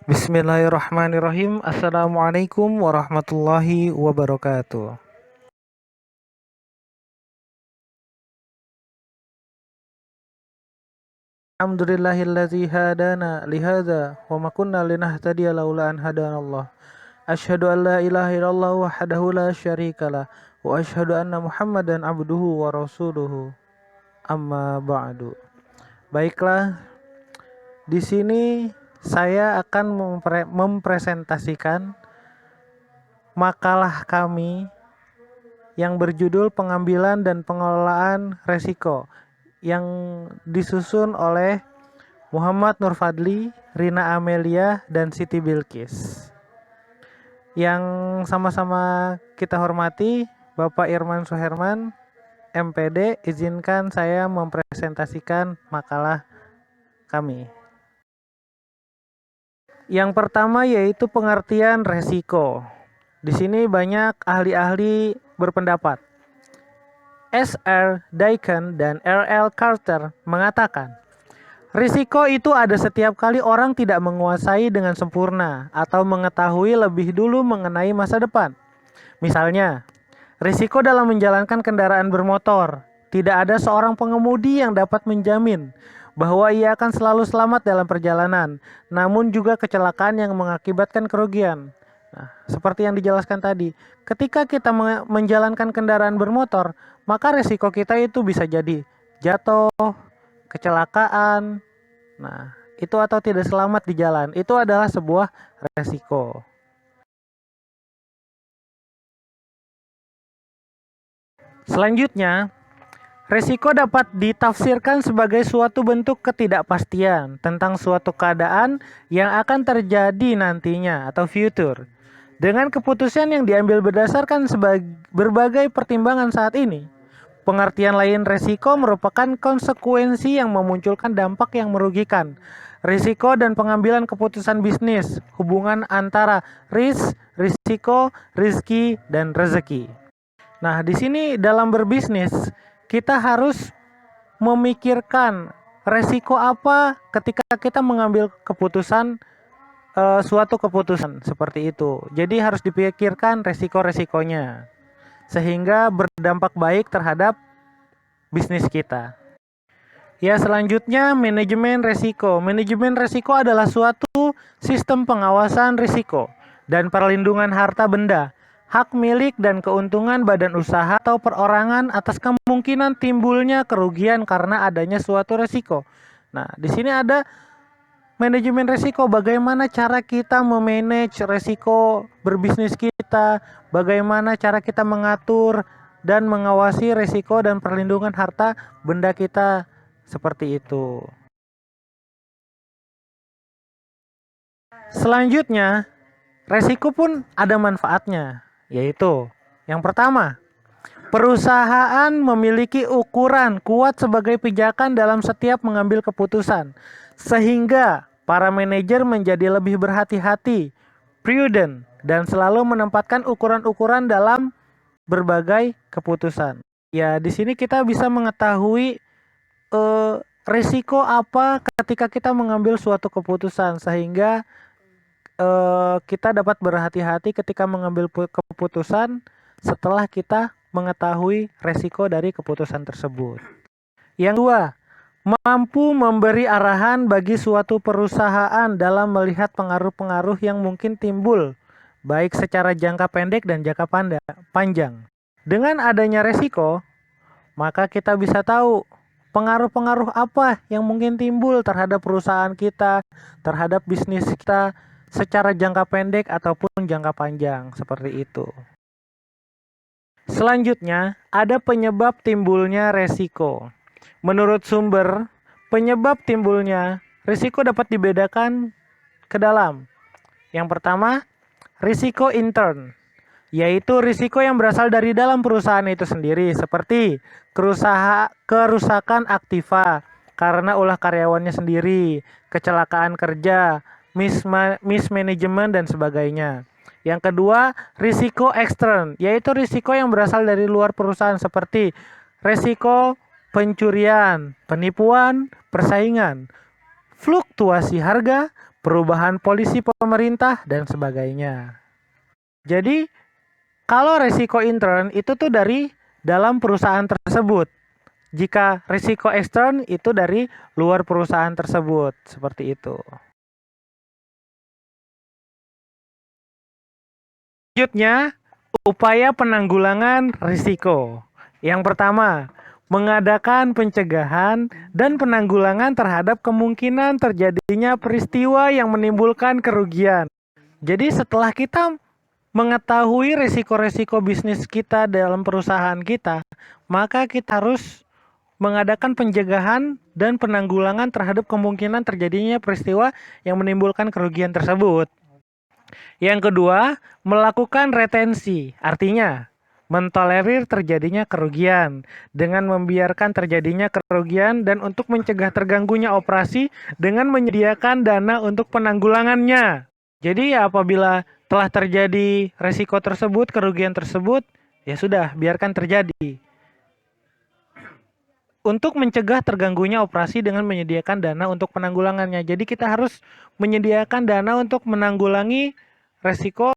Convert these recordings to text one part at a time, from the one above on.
Bismillahirrahmanirrahim. Assalamualaikum warahmatullahi wabarakatuh. Alhamdulillahillazi hadana lihada wa ma kunna linahtadiya laula an hadanallah. Asyhadu an la ilaha illallah wahdahu la syarikalah wa asyhadu anna Muhammadan abduhu wa rasuluhu. Amma ba'du. Baiklah, di sini saya akan mempresentasikan makalah kami yang berjudul Pengambilan dan Pengelolaan Resiko yang disusun oleh Muhammad Nur Fadli, Rina Amelia, dan Siti Bilqis. Yang sama-sama kita hormati Bapak Irman Suherman, MPD, izinkan saya mempresentasikan makalah kami. Yang pertama yaitu pengertian resiko. Di sini banyak ahli-ahli berpendapat. S.R. Dicken dan R.L. Carter mengatakan, risiko itu ada setiap kali orang tidak menguasai dengan sempurna atau mengetahui lebih dulu mengenai masa depan. Misalnya, risiko dalam menjalankan kendaraan bermotor. Tidak ada seorang pengemudi yang dapat menjamin bahwa ia akan selalu selamat dalam perjalanan, namun juga kecelakaan yang mengakibatkan kerugian. Nah, seperti yang dijelaskan tadi, ketika kita menjalankan kendaraan bermotor, maka resiko kita itu bisa jadi jatuh, kecelakaan. Nah, itu atau tidak selamat di jalan, itu adalah sebuah resiko. Selanjutnya, resiko dapat ditafsirkan sebagai suatu bentuk ketidakpastian tentang suatu keadaan yang akan terjadi nantinya atau future. Dengan keputusan yang diambil berdasarkan berbagai pertimbangan saat ini, pengertian lain resiko merupakan konsekuensi yang memunculkan dampak yang merugikan. Risiko dan pengambilan keputusan bisnis, hubungan antara risiko, rizki, dan rezeki. Nah, di sini dalam berbisnis, kita harus memikirkan resiko apa ketika kita mengambil keputusan suatu keputusan seperti itu. Jadi harus dipikirkan resiko-resikonya sehingga berdampak baik terhadap bisnis kita. Ya, selanjutnya manajemen resiko. Manajemen resiko adalah suatu sistem pengawasan risiko dan perlindungan harta benda, hak milik dan keuntungan badan usaha atau perorangan atas kemungkinan timbulnya kerugian karena adanya suatu resiko. Nah, di sini ada manajemen resiko, bagaimana cara kita memanage resiko berbisnis kita, bagaimana cara kita mengatur dan mengawasi resiko dan perlindungan harta benda kita seperti itu. Selanjutnya, resiko pun ada manfaatnya, yaitu yang pertama, perusahaan memiliki ukuran kuat sebagai pijakan dalam setiap mengambil keputusan, sehingga para manajer menjadi lebih berhati-hati, prudent, dan selalu menempatkan ukuran-ukuran dalam berbagai keputusan. Ya, di sini kita bisa mengetahui risiko apa ketika kita mengambil suatu keputusan, sehingga kita dapat berhati-hati ketika mengambil keputusan setelah kita mengetahui resiko dari keputusan tersebut. Yang kedua, mampu memberi arahan bagi suatu perusahaan dalam melihat pengaruh-pengaruh yang mungkin timbul, baik secara jangka pendek dan jangka panjang. Dengan adanya resiko, maka kita bisa tahu pengaruh-pengaruh apa yang mungkin timbul terhadap perusahaan kita, terhadap bisnis kita, secara jangka pendek ataupun jangka panjang, seperti itu. Selanjutnya, ada penyebab timbulnya resiko. Menurut sumber, penyebab timbulnya risiko dapat dibedakan ke dalam. Yang pertama, risiko intern, yaitu risiko yang berasal dari dalam perusahaan itu sendiri, seperti kerusakan aktiva karena ulah karyawannya sendiri, kecelakaan kerja, mismanagement, dan sebagainya. Yang kedua, risiko ekstern, yaitu risiko yang berasal dari luar perusahaan, seperti risiko pencurian, penipuan, persaingan, fluktuasi harga, perubahan polisi pemerintah, dan sebagainya. Jadi, kalau resiko intern itu tuh dari dalam perusahaan tersebut. Jika risiko ekstern itu dari luar perusahaan tersebut, seperti itu. Selanjutnya, upaya penanggulangan risiko. Yang pertama, mengadakan pencegahan dan penanggulangan terhadap kemungkinan terjadinya peristiwa yang menimbulkan kerugian. Jadi setelah kita mengetahui risiko-risiko bisnis kita dalam perusahaan kita, maka kita harus mengadakan pencegahan dan penanggulangan terhadap kemungkinan terjadinya peristiwa yang menimbulkan kerugian tersebut. Yang kedua, melakukan retensi, artinya mentolerir terjadinya kerugian dengan membiarkan terjadinya kerugian dan untuk mencegah terganggunya operasi dengan menyediakan dana untuk penanggulangannya. Jadi apabila telah terjadi resiko tersebut, kerugian tersebut, ya sudah, biarkan terjadi. Untuk mencegah terganggunya operasi dengan menyediakan dana untuk penanggulangannya. Jadi kita harus menyediakan dana untuk menanggulangi resiko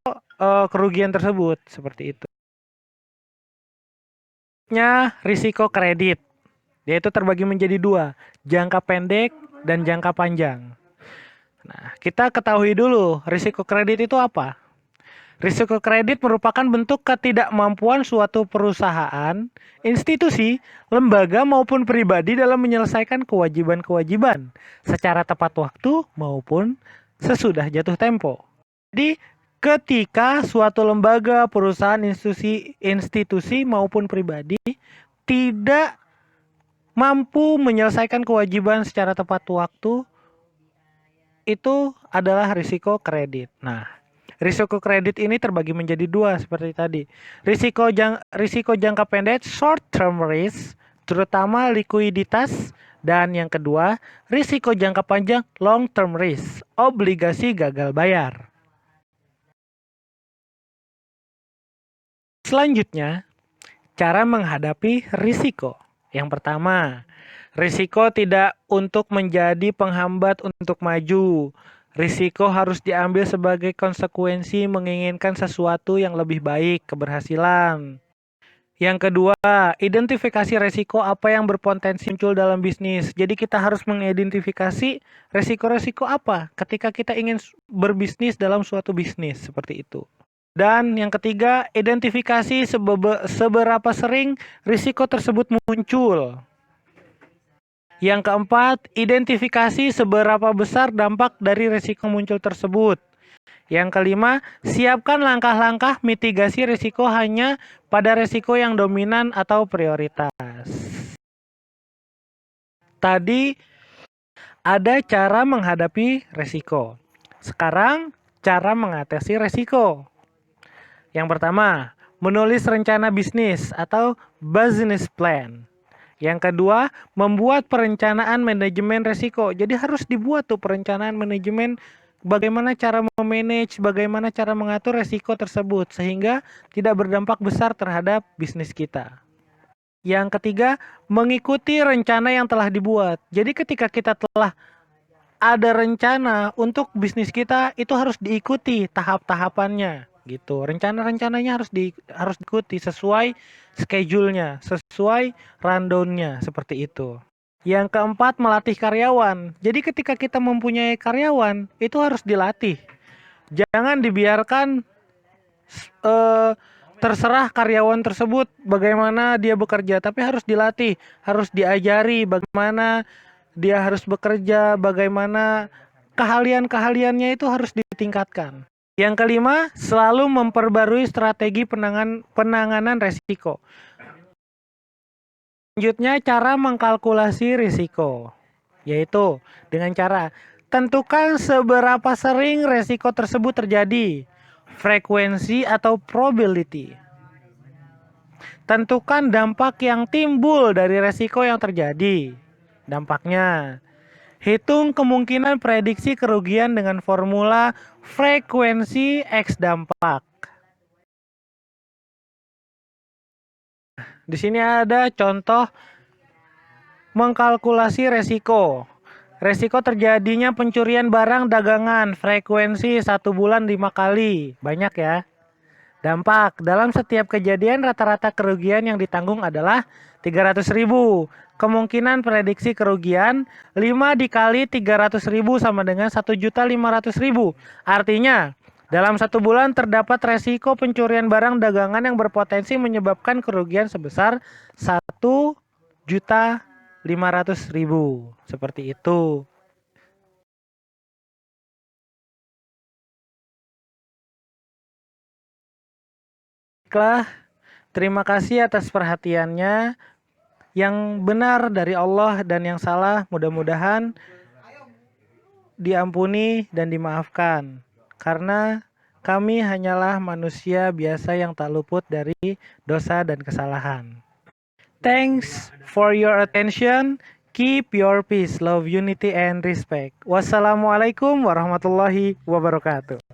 kerugian tersebut, seperti itu. Risiko kredit, yaitu terbagi menjadi dua, jangka pendek dan jangka panjang. Nah, kita ketahui dulu risiko kredit itu apa. Risiko kredit merupakan bentuk ketidakmampuan suatu perusahaan, institusi, lembaga maupun pribadi dalam menyelesaikan kewajiban-kewajiban secara tepat waktu maupun sesudah jatuh tempo. Jadi, ketika suatu lembaga, perusahaan, institusi maupun pribadi tidak mampu menyelesaikan kewajiban secara tepat waktu, itu adalah risiko kredit. Nah, risiko kredit ini terbagi menjadi dua seperti tadi. Risiko jangka pendek short term risk, terutama likuiditas, dan yang kedua, risiko jangka panjang long term risk, obligasi gagal bayar. Selanjutnya, cara menghadapi risiko. Yang pertama, risiko tidak untuk menjadi penghambat untuk maju. Risiko harus diambil sebagai konsekuensi menginginkan sesuatu yang lebih baik, keberhasilan. Yang kedua, identifikasi resiko apa yang berpotensi muncul dalam bisnis. Jadi kita harus mengidentifikasi resiko-resiko apa ketika kita ingin berbisnis dalam suatu bisnis, seperti itu. Dan yang ketiga, identifikasi seberapa sering risiko tersebut muncul. Yang keempat, identifikasi seberapa besar dampak dari risiko muncul tersebut. Yang kelima, siapkan langkah-langkah mitigasi risiko hanya pada risiko yang dominan atau prioritas. Tadi ada cara menghadapi risiko. Sekarang, cara mengatasi risiko. Yang pertama, menulis rencana bisnis atau business plan. Yang kedua, membuat perencanaan manajemen risiko. Jadi harus dibuat tuh perencanaan manajemen bagaimana cara memanage, bagaimana cara mengatur risiko tersebut sehingga tidak berdampak besar terhadap bisnis kita. Yang ketiga, mengikuti rencana yang telah dibuat. Jadi ketika kita telah ada rencana untuk bisnis kita, itu harus diikuti tahap-tahapannya gitu. Rencana-rencananya harus diikuti sesuai schedule-nya, sesuai rundown-nya, seperti itu. Yang keempat, melatih karyawan. Jadi ketika kita mempunyai karyawan, itu harus dilatih. Jangan dibiarkan terserah karyawan tersebut bagaimana dia bekerja, tapi harus dilatih, harus diajari bagaimana dia harus bekerja, bagaimana keahlian-keahliannya itu harus ditingkatkan. Yang kelima, selalu memperbarui strategi penanganan risiko. Selanjutnya, cara mengkalkulasi risiko, yaitu dengan cara tentukan seberapa sering risiko tersebut terjadi, frekuensi atau probability. Tentukan dampak yang timbul dari risiko yang terjadi. Dampaknya, hitung kemungkinan prediksi kerugian dengan formula frekuensi X dampak. Di sini ada contoh mengkalkulasi resiko. Resiko terjadinya pencurian barang dagangan, frekuensi 1 bulan 5 kali. Banyak ya. Dampak, dalam setiap kejadian rata-rata kerugian yang ditanggung adalah 300.000. Kemungkinan prediksi kerugian 5 dikali 300.000 sama dengan 1.500.000. Artinya, dalam 1 bulan terdapat resiko pencurian barang dagangan yang berpotensi menyebabkan kerugian sebesar 1.500.000. Seperti itu. Baiklah, terima kasih atas perhatiannya. Yang benar dari Allah dan yang salah mudah-mudahan diampuni dan dimaafkan. Karena kami hanyalah manusia biasa yang tak luput dari dosa dan kesalahan. Thanks for your attention. Keep your peace, love, unity, and respect. Wassalamualaikum warahmatullahi wabarakatuh.